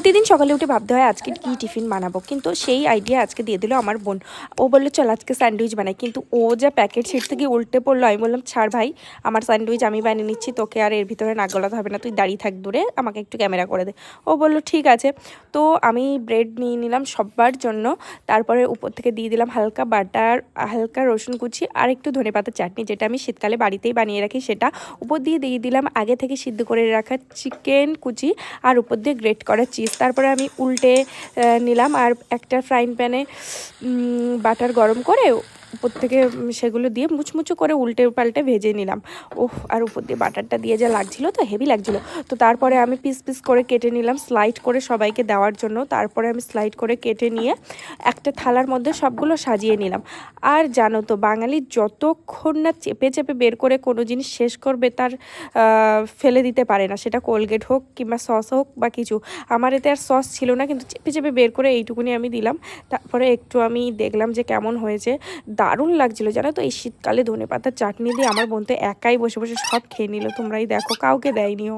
প্রতিদিন সকালে উঠে ভাবতে হয় আজকে কী টিফিন বানাবো, কিন্তু সেই আইডিয়া আজকে দিয়ে দিল আমার বোন। ও বললো চল আজকে স্যান্ডউইচ বানাই, কিন্তু ও যা প্যাকেট সিট থেকে উল্টে পড়লো। আমি বললাম ছাড় ভাই, আমার স্যান্ডউইচ আমি বানিয়ে নিচ্ছি, তোকে আর এর ভিতরে নাক গলাতে হবে না, তুই দাঁড়িয়ে থাক দূরে, আমাকে একটু ক্যামেরা করে দে। ও বললো ঠিক আছে। তো আমি ব্রেড নিয়ে নিলাম সবার জন্য, তারপরে উপর থেকে দিয়ে দিলাম হালকা বাটার, হালকা রসুন কুচি আর একটু ধনেপাতার চাটনি, যেটা আমি শীতকালে বাড়িতেই বানিয়ে রাখি সেটা। উপর দিয়ে দিলাম আগে থেকে সিদ্ধ করে রাখা চিকেন কুচি, আর উপর দিয়ে গ্রেট করা চিজ। তারপরে আমি উল্টে নিলাম, আর একটা ফ্রাইং প্যানে বাটার গরম করে উপর থেকে সেগুলো দিয়ে মুচমুচো করে উল্টে পাল্টে ভেজে নিলাম। ওহ, আর উপর দিয়ে বাটারটা দিয়ে যা লাগছিলো, তো হেভি লাগছিলো। তো তারপরে আমি পিস পিস করে কেটে নিলাম স্লাইড করে সবাইকে দেওয়ার জন্য। তারপরে আমি স্লাইড করে কেটে নিয়ে একটা থালার মধ্যে সবগুলো সাজিয়ে নিলাম। আর জানো তো, বাঙালি যতক্ষণ না চেপে চেপে বের করে কোনো জিনিস শেষ করবে তার ফেলে দিতে পারে না, সেটা কোলগেট হোক কিংবা সস হোক বা কিছু। আমার এতে আর সস ছিল না, কিন্তু চেপে চেপে বের করে এইটুকুনি আমি দিলাম। তারপরে একটু আমি দেখলাম যে কেমন হয়েছে, দারুণ লাগছিলো জানো তো। এই শীতকালে ধনেপাতার চাটনি দিয়ে আমার বোন তো একাই বসে বসে সব খেয়ে নিল, তোমরাই দেখো, কাউকে দেয়নিও।